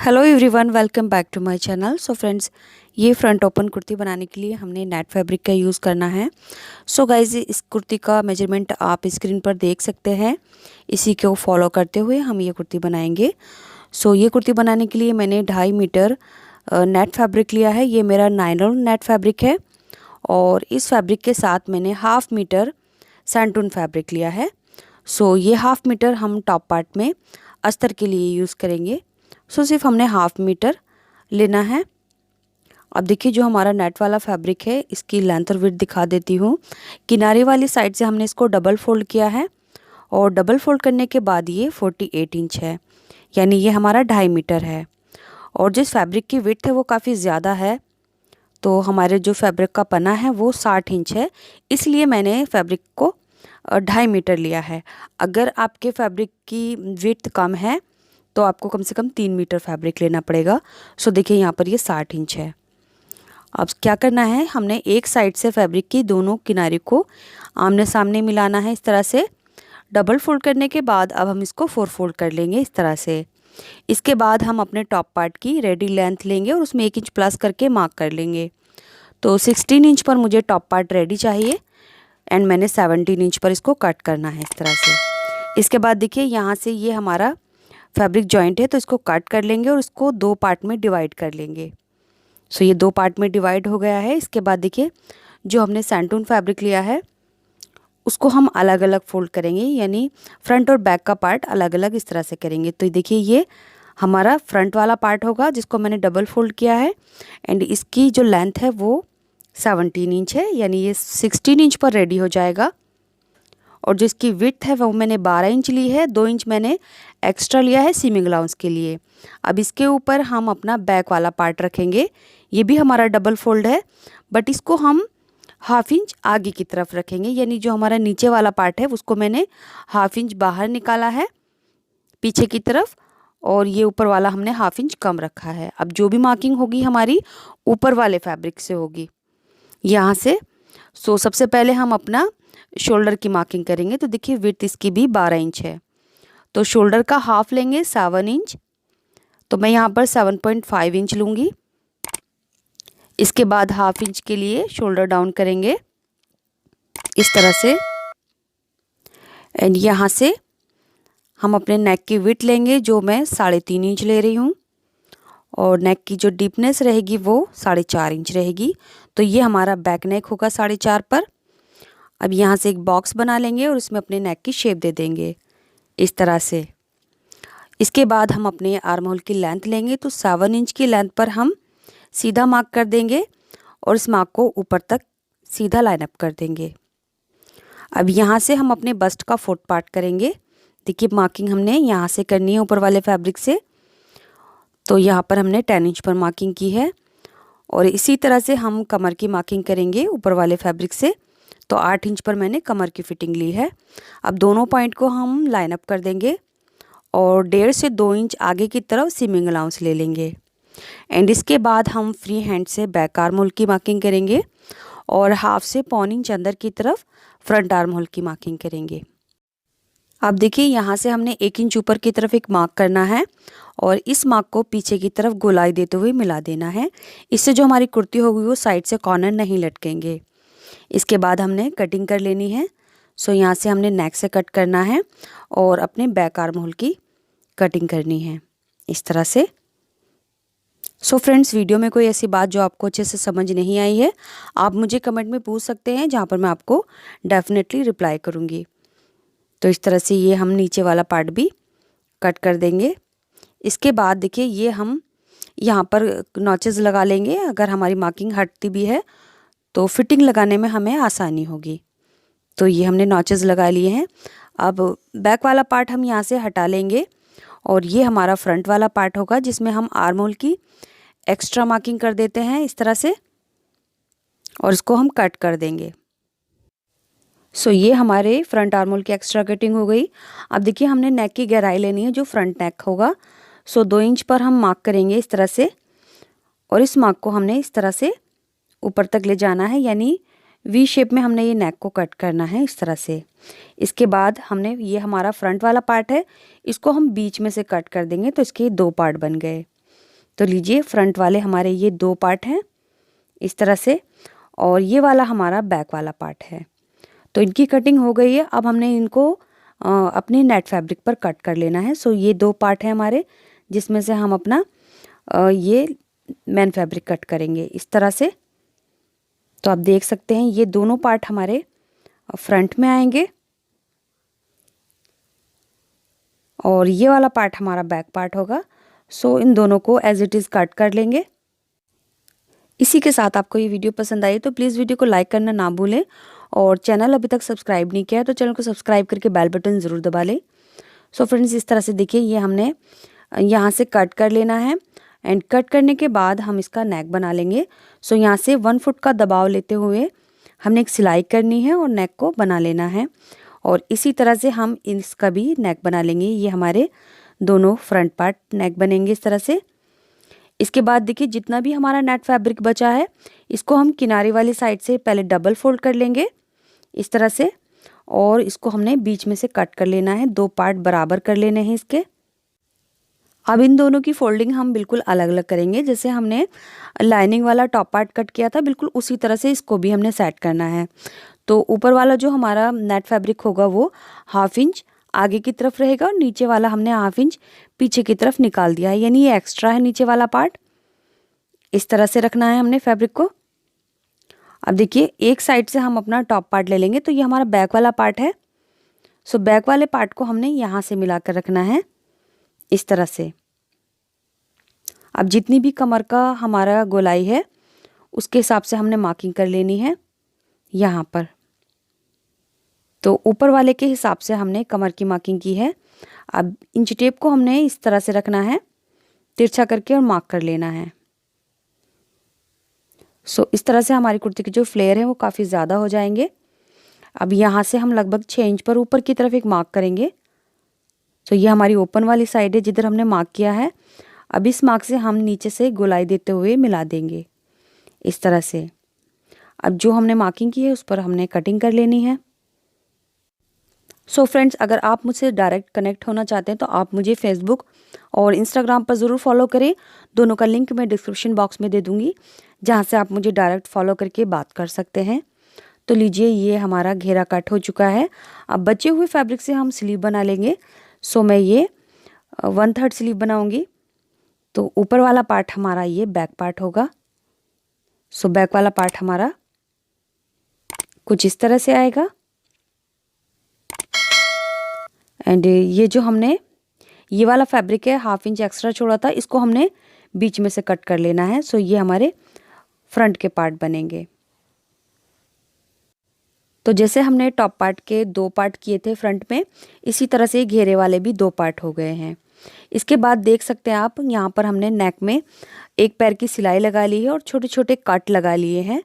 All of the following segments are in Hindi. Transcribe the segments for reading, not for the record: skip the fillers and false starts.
Hello everyone, welcome back to my channel. So friends, ये फ्रंट ओपन कुर्ती बनाने के लिए हमने नेट फैब्रिक का यूज़ करना है। सो गाइज, इस कुर्ती का मेजरमेंट आप स्क्रीन पर देख सकते हैं। इसी को फॉलो करते हुए हम ये कुर्ती बनाएंगे। सो ये कुर्ती बनाने के लिए मैंने 2.5 मीटर नेट फैब्रिक लिया है। ये मेरा नायलॉन नेट फैब्रिक है और इस फैब्रिक के साथ मैंने 1/2 मीटर सैंटून फैब्रिक लिया है। सो ये 1/2 मीटर हम टॉप पार्ट में अस्तर के लिए यूज़ करेंगे। सो सिर्फ हमने 1/2 मीटर लेना है। अब देखिए, जो हमारा नेट वाला फैब्रिक है, इसकी लेंथ और विड्थ दिखा देती हूँ। किनारे वाली साइड से हमने इसको डबल फोल्ड किया है और डबल फोल्ड करने के बाद ये 48 इंच है, यानी ये हमारा 2.5 मीटर है। और जिस फैब्रिक की विड्थ है वो काफ़ी ज़्यादा है, तो हमारे जो फैब्रिक का पना है वो 60 इंच है, इसलिए मैंने फैब्रिक को 2.5 मीटर लिया है। अगर आपके फैब्रिक की विड्थ कम है तो आपको कम से कम 3 मीटर फैब्रिक लेना पड़ेगा। सो देखिए, यहाँ पर ये 60 इंच है। अब क्या करना है, हमने एक साइड से फैब्रिक की दोनों किनारे को आमने सामने मिलाना है इस तरह से। डबल फोल्ड करने के बाद अब हम इसको 4 फोल्ड कर लेंगे इस तरह से। इसके बाद हम अपने टॉप पार्ट की रेडी लेंथ लेंगे और उसमें 1 इंच प्लस करके मार्क कर लेंगे। तो 16 इंच पर मुझे टॉप पार्ट रेडी चाहिए एंड मैंने 17 इंच पर इसको कट करना है इस तरह से। इसके बाद देखिए, यहाँ से ये हमारा फैब्रिक जॉइंट है, तो इसको कट कर लेंगे और इसको 2 पार्ट में डिवाइड कर लेंगे। सो ये 2 पार्ट में डिवाइड हो गया है। इसके बाद देखिए, जो हमने सैंटून फैब्रिक लिया है उसको हम अलग अलग फोल्ड करेंगे, यानी फ्रंट और बैक का पार्ट अलग अलग इस तरह से करेंगे। तो देखिए, ये हमारा फ्रंट वाला पार्ट होगा जिसको मैंने डबल फोल्ड किया है एंड इसकी जो लेंथ है वो 17 इंच है, यानी ये 16 इंच पर रेडी हो जाएगा। और जो इसकी विड्थ है वो मैंने 12 इंच ली है, 2 इंच मैंने एक्स्ट्रा लिया है सीमिंग अलाउंस के लिए। अब इसके ऊपर हम अपना बैक वाला पार्ट रखेंगे। ये भी हमारा डबल फोल्ड है, बट इसको हम 1/2 इंच आगे की तरफ रखेंगे, यानी जो हमारा नीचे वाला पार्ट है उसको मैंने 1/2 इंच बाहर निकाला है पीछे की तरफ, और ये ऊपर वाला हमने 1/2 इंच कम रखा है। अब जो भी मार्किंग होगी हमारी ऊपर वाले फैब्रिक से होगी यहाँ से। सो सबसे पहले हम अपना शोल्डर की मार्किंग करेंगे। तो देखिए, विड्थ इसकी भी 12 इंच है, तो शोल्डर का हाफ लेंगे 7 इंच, तो मैं यहाँ पर 7.5 इंच लूँगी। इसके बाद 1/2 इंच के लिए शोल्डर डाउन करेंगे इस तरह से एंड यहाँ से हम अपने नेक की विड्थ लेंगे, जो मैं 3.5 इंच ले रही हूँ, और नेक की जो डीपनेस रहेगी वो 4.5 इंच रहेगी। तो ये हमारा बैक नेक होगा 4.5 पर। अब यहाँ से एक बॉक्स बना लेंगे और उसमें अपने नेक की शेप दे देंगे इस तरह से। इसके बाद हम अपने आर्म होल की लेंथ लेंगे, तो 7 इंच की लेंथ पर हम सीधा मार्क कर देंगे और इस मार्क को ऊपर तक सीधा लाइन अप कर देंगे। अब यहाँ से हम अपने बस्ट का 4th पार्ट करेंगे। देखिए, मार्किंग हमने यहाँ से करनी है ऊपर वाले फैब्रिक से, तो यहाँ पर हमने 10 इंच पर मार्किंग की है और इसी तरह से हम कमर की मार्किंग करेंगे ऊपर वाले फैब्रिक से। तो 8 इंच पर मैंने कमर की फिटिंग ली है। अब दोनों पॉइंट को हम लाइन अप कर देंगे और 1.5 से 2 इंच आगे की तरफ सीमिंग अलाउंस ले लेंगे एंड इसके बाद हम फ्री हैंड से बैक आर्म होल की मार्किंग करेंगे और 1/2 से 1.25 इंच अंदर की तरफ फ्रंट आर्म होल की मार्किंग करेंगे। अब देखिए, यहाँ से हमने 1 इंच ऊपर की तरफ एक मार्क करना है और इस मार्क को पीछे की तरफ गोलाई देते हुए मिला देना है। इससे जो हमारी कुर्ती होगी वो साइड से कॉर्नर नहीं लटकेंगे। इसके बाद हमने कटिंग कर लेनी है। सो यहाँ से हमने नेक से कट करना है और अपने बैक आर्म होल की कटिंग करनी है इस तरह से। सो फ्रेंड्स, वीडियो में कोई ऐसी बात जो आपको अच्छे से समझ नहीं आई है, आप मुझे कमेंट में पूछ सकते हैं, जहाँ पर मैं आपको डेफिनेटली रिप्लाई करूँगी। तो इस तरह से ये हम नीचे वाला पार्ट भी कट कर देंगे। इसके बाद देखिए, ये हम यहाँ पर नॉचेस लगा लेंगे। अगर हमारी मार्किंग हटती भी है तो फिटिंग लगाने में हमें आसानी होगी। तो ये हमने नॉचेस लगा लिए हैं। अब बैक वाला पार्ट हम यहाँ से हटा लेंगे और ये हमारा फ्रंट वाला पार्ट होगा जिसमें हम आर्म होल की एक्स्ट्रा मार्किंग कर देते हैं इस तरह से और इसको हम कट कर देंगे। सो ये हमारे फ्रंट आर्म होल की एक्स्ट्रा कटिंग हो गई। अब देखिए, हमने नेक की गहराई लेनी है जो फ्रंट नेक होगा। सो 2 इंच पर हम मार्क करेंगे इस तरह से और इस मार्क को हमने इस तरह से ऊपर तक ले जाना है, यानी वी शेप में हमने ये नेक को कट करना है इस तरह से। इसके बाद हमने, ये हमारा फ्रंट वाला पार्ट है, इसको हम बीच में से कट कर देंगे, तो इसके 2 पार्ट बन गए। तो लीजिए फ्रंट वाले हमारे ये 2 पार्ट हैं इस तरह से, और ये वाला हमारा बैक वाला पार्ट है। तो इनकी कटिंग हो गई है। अब हमने इनको अपने नेट फैब्रिक पर कट कर लेना है। सो ये 2 पार्ट हैं हमारे, जिसमें से हम अपना ये मेन फैब्रिक कट करेंगे इस तरह से। तो आप देख सकते हैं ये दोनों पार्ट हमारे फ्रंट में आएंगे और ये वाला पार्ट हमारा बैक पार्ट होगा। सो इन दोनों को एज इट इज़ कट कर लेंगे। इसी के साथ आपको ये वीडियो पसंद आई तो प्लीज़ वीडियो को लाइक करना ना भूलें, और चैनल अभी तक सब्सक्राइब नहीं किया है तो चैनल को सब्सक्राइब करके बेल बटन ज़रूर दबा लें। सो फ्रेंड्स, इस तरह से देखिए ये हमने यहाँ से कट कर लेना है, एंड कट करने के बाद हम इसका नेक बना लेंगे। सो यहाँ से 1 फुट का दबाव लेते हुए हमने एक सिलाई करनी है और नेक को बना लेना है, और इसी तरह से हम इसका भी नेक बना लेंगे। ये हमारे दोनों फ्रंट पार्ट नेक बनेंगे इस तरह से। इसके बाद देखिए जितना भी हमारा नेट फैब्रिक बचा है इसको हम किनारे वाली साइड से पहले डबल फोल्ड कर लेंगे इस तरह से, और इसको हमने बीच में से कट कर लेना है। 2 पार्ट बराबर कर लेने हैं इसके। अब इन दोनों की फोल्डिंग हम बिल्कुल अलग अलग करेंगे। जैसे हमने लाइनिंग वाला टॉप पार्ट कट किया था बिल्कुल उसी तरह से इसको भी हमने सेट करना है। तो ऊपर वाला जो हमारा नेट फैब्रिक होगा वो 1/2 इंच आगे की तरफ रहेगा, और नीचे वाला हमने 1/2 इंच पीछे की तरफ निकाल दिया है, यानी ये एक्स्ट्रा है नीचे वाला पार्ट। इस तरह से रखना है हमने फैब्रिक को। अब देखिए एक साइड से हम अपना टॉप पार्ट ले लेंगे, तो ये हमारा बैक वाला पार्ट है। सो बैक वाले पार्ट को हमने यहाँ से मिलाकर रखना है इस तरह से। अब जितनी भी कमर का हमारा गोलाई है उसके हिसाब से हमने मार्किंग कर लेनी है यहाँ पर। तो ऊपर वाले के हिसाब से हमने कमर की मार्किंग की है। अब इंच टेप को हमने इस तरह से रखना है, तिरछा करके, और मार्क कर लेना है। सो इस तरह से हमारी कुर्ती के जो फ्लेयर हैं वो काफ़ी ज़्यादा हो जाएंगे। अब यहाँ से हम लगभग 6 इंच पर ऊपर की तरफ एक मार्क करेंगे। तो ये हमारी ओपन वाली साइड है जिधर हमने मार्क किया है। अब इस मार्क से हम नीचे से गोलाई देते हुए मिला देंगे इस तरह से। अब जो हमने मार्किंग की है उस पर हमने कटिंग कर लेनी है। सो फ्रेंड्स, अगर आप मुझसे डायरेक्ट कनेक्ट होना चाहते हैं तो आप मुझे फेसबुक और इंस्टाग्राम पर ज़रूर फॉलो करें। दोनों का लिंक मैं डिस्क्रिप्शन बॉक्स में दे दूँगी, जहाँ से आप मुझे डायरेक्ट फॉलो करके बात कर सकते हैं। तो लीजिए ये हमारा घेरा कट हो चुका है। अब बचे हुए फैब्रिक से हम स्लीव बना लेंगे। सो मैं ये 1/3 स्लीव बनाऊँगी। तो ऊपर वाला पार्ट हमारा ये बैक पार्ट होगा। सो बैक वाला पार्ट हमारा कुछ इस तरह से आएगा, एंड ये जो हमने ये वाला फैब्रिक है 1/2 इंच एक्स्ट्रा छोड़ा था, इसको हमने बीच में से कट कर लेना है। सो ये हमारे फ्रंट के पार्ट बनेंगे। तो जैसे हमने टॉप पार्ट के 2 पार्ट किए थे फ्रंट में, इसी तरह से घेरे वाले भी 2 पार्ट हो गए हैं। इसके बाद देख सकते हैं आप यहाँ पर हमने नेक में एक पैर की सिलाई लगा ली है और छोटे छोटे कट लगा लिए हैं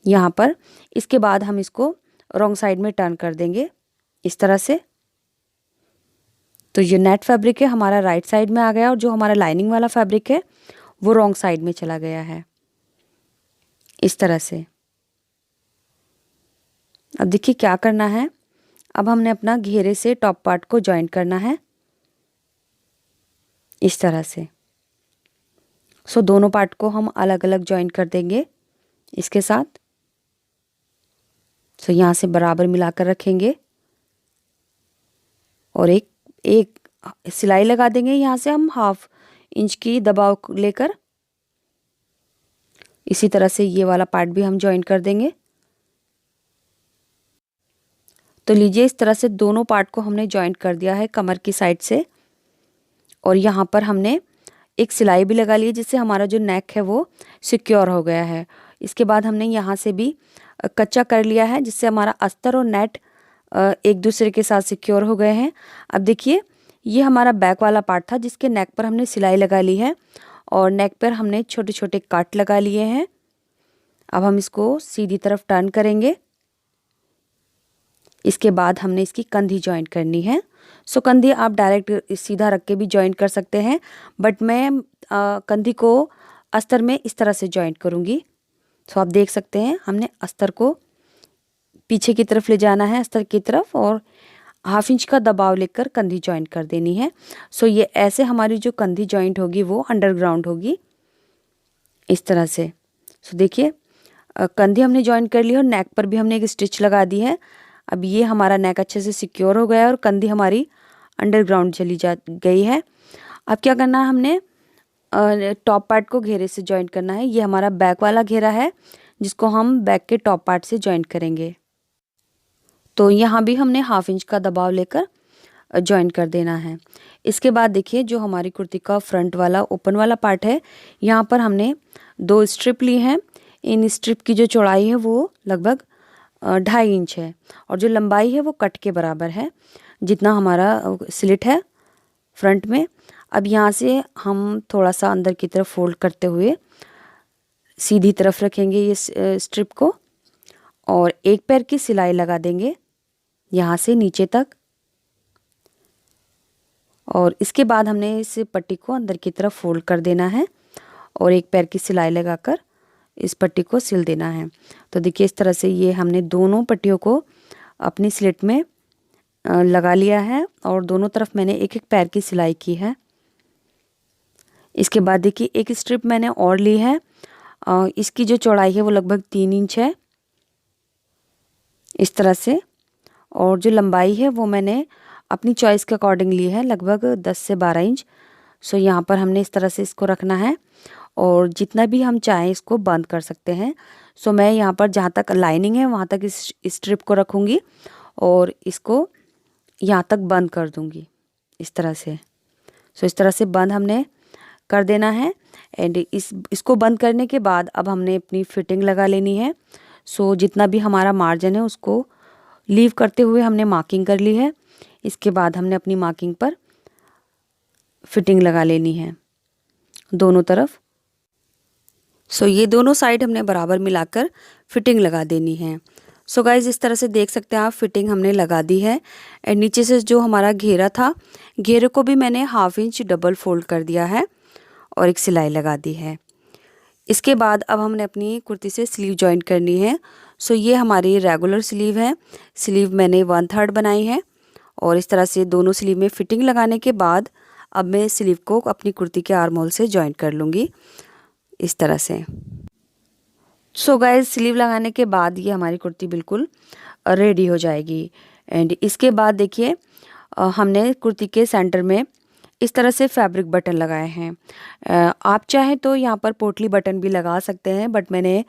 यहाँ पर। इसके बाद हम इसको रॉन्ग साइड में टर्न कर देंगे इस तरह से। तो ये नेट फैब्रिक है हमारा राइट साइड में आ गया, और जो हमारा लाइनिंग वाला फैब्रिक है वो रॉन्ग साइड में चला गया है इस तरह से। अब देखिए क्या करना है, अब हमने अपना घेरे से टॉप पार्ट को जॉइंट करना है इस तरह से। सो दोनों पार्ट को हम अलग अलग जॉइंट कर देंगे इसके साथ। सो यहाँ से बराबर मिलाकर रखेंगे और एक सिलाई लगा देंगे। यहाँ से हम 1/2 इंच की दबाव लेकर इसी तरह से ये वाला पार्ट भी हम जॉइंट कर देंगे। तो लीजिए इस तरह से दोनों पार्ट को हमने जॉइंट कर दिया है कमर की साइड से, और यहाँ पर हमने एक सिलाई भी लगा ली है जिससे हमारा जो नेक है वो सिक्योर हो गया है। इसके बाद हमने यहाँ से भी कच्चा कर लिया है जिससे हमारा अस्तर और नेट एक दूसरे के साथ सिक्योर हो गए हैं। अब देखिए ये हमारा बैक वाला पार्ट था जिसके नेक पर हमने सिलाई लगा ली है, और नेक पर हमने छोटे छोटे कट लगा लिए हैं। अब हम इसको सीधी तरफ टर्न करेंगे। इसके बाद हमने इसकी कंधी जॉइंट करनी है। सो कंधी आप डायरेक्ट सीधा रख के भी जॉइंट कर सकते हैं, बट मैं कंधी को अस्तर में इस तरह से जॉइंट करूँगी। सो आप देख सकते हैं हमने अस्तर को पीछे की तरफ ले जाना है, अस्तर की तरफ, और हाफ इंच का दबाव लेकर कंधी जॉइंट कर देनी है। सो ये ऐसे हमारी जो कंधी जॉइंट होगी वो अंडरग्राउंड होगी इस तरह से। सो देखिए कंधी हमने जॉइंट कर ली और नेक पर भी हमने एक स्टिच लगा दी है। अब ये हमारा नेक अच्छे से सिक्योर हो गया है और कंधी हमारी अंडरग्राउंड चली जा गई है। अब क्या करना है, हमने टॉप पार्ट को घेरे से जॉइंट करना है। ये हमारा बैक वाला घेरा है जिसको हम बैक के टॉप पार्ट से जॉइंट करेंगे। तो यहाँ भी हमने हाफ इंच का दबाव लेकर जॉइंट कर देना है। इसके बाद देखिए जो हमारी कुर्ती का फ्रंट वाला ओपन वाला पार्ट है, यहाँ पर हमने 2 स्ट्रिप ली हैं। इन स्ट्रिप की जो चौड़ाई है वो लगभग 2.5 इंच है और जो लंबाई है वो कट के बराबर है जितना हमारा स्लिट है फ्रंट में। अब यहाँ से हम थोड़ा सा अंदर की तरफ फोल्ड करते हुए सीधी तरफ रखेंगे ये स्ट्रिप को और एक पैर की सिलाई लगा देंगे यहाँ से नीचे तक। और इसके बाद हमने इस पट्टी को अंदर की तरफ फोल्ड कर देना है और एक पैर की सिलाई लगाकर इस पट्टी को सिल देना है। तो देखिए इस तरह से ये हमने दोनों पट्टियों को अपनी स्लिट में लगा लिया है और दोनों तरफ मैंने एक एक पैर की सिलाई की है। इसके बाद देखिए एक स्ट्रिप मैंने और ली है। इसकी जो चौड़ाई है वो लगभग 3 इंच है इस तरह से, और जो लंबाई है वो मैंने अपनी चॉइस के अकॉर्डिंग ली है लगभग 10 से 12 इंच। सो यहाँ पर हमने इस तरह से इसको रखना है और जितना भी हम चाहें इसको बंद कर सकते हैं। सो मैं यहाँ पर जहाँ तक लाइनिंग है वहाँ तक इस स्ट्रिप को रखूँगी और इसको यहाँ तक बंद कर दूँगी इस तरह से। सो इस तरह से बंद हमने कर देना है। एंड इसको बंद करने के बाद अब हमने अपनी फिटिंग लगा लेनी है। सो जितना भी हमारा मार्जिन है उसको लीव करते हुए हमने मार्किंग कर ली है। इसके बाद हमने अपनी मार्किंग पर फिटिंग लगा लेनी है दोनों तरफ। सो ये दोनों साइड हमने बराबर मिलाकर फिटिंग लगा देनी है। सो गाइज इस तरह से देख सकते हैं आप, फिटिंग हमने लगा दी है। एंड नीचे से जो हमारा घेरा था, घेरे को भी मैंने हाफ इंच डबल फोल्ड कर दिया है और एक सिलाई लगा दी है। इसके बाद अब हमने अपनी कुर्ती से स्लीव जॉइंट करनी है। सो ये हमारी रेगुलर स्लीव है। स्लीव मैंने 1/3 बनाई है और इस तरह से दोनों स्लीव में फिटिंग लगाने के बाद अब मैं स्लीव को अपनी कुर्ती के आर्म होल से जॉइंट कर लूँगी इस तरह से। सो गाइस स्लीव लगाने के बाद ये हमारी कुर्ती बिल्कुल रेडी हो जाएगी। एंड इसके बाद देखिए हमने कुर्ती के सेंटर में इस तरह से फैब्रिक बटन लगाए हैं। आप चाहें तो यहाँ पर पोटली बटन भी लगा सकते हैं, बट मैंने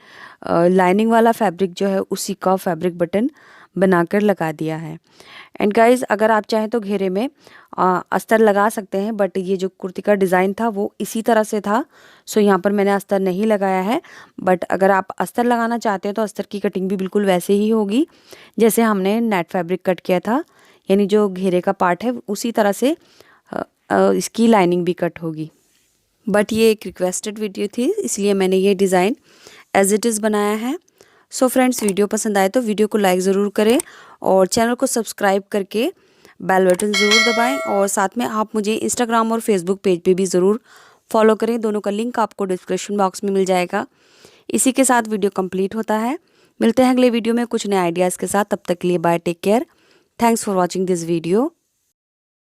लाइनिंग वाला फैब्रिक जो है उसी का फैब्रिक बटन बनाकर लगा दिया है। एंड गाइस अगर आप चाहें तो घेरे में अस्तर लगा सकते हैं, बट ये जो कुर्ती का डिज़ाइन था वो इसी तरह से था। सो यहाँ पर मैंने अस्तर नहीं लगाया है। बट अगर आप अस्तर लगाना चाहते हैं तो अस्तर की कटिंग भी बिल्कुल वैसे ही होगी जैसे हमने नेट फैब्रिक कट किया था, यानी जो घेरे का पार्ट है उसी तरह से इसकी लाइनिंग भी कट होगी। बट ये एक रिक्वेस्टेड वीडियो थी इसलिए मैंने ये डिज़ाइन एज इट इज़ बनाया है। सो फ्रेंड्स वीडियो पसंद आए तो वीडियो को लाइक ज़रूर करें और चैनल को सब्सक्राइब करके बेल बटन ज़रूर दबाएं और साथ में आप मुझे इंस्टाग्राम और फेसबुक पेज पे भी ज़रूर फॉलो करें। दोनों का लिंक आपको डिस्क्रिप्शन बॉक्स में मिल जाएगा। इसी के साथ वीडियो कंप्लीट होता है। मिलते हैं अगले वीडियो में कुछ नए आइडियाज़ के साथ। तब तक के लिए bye, take care, thanks for watching this video.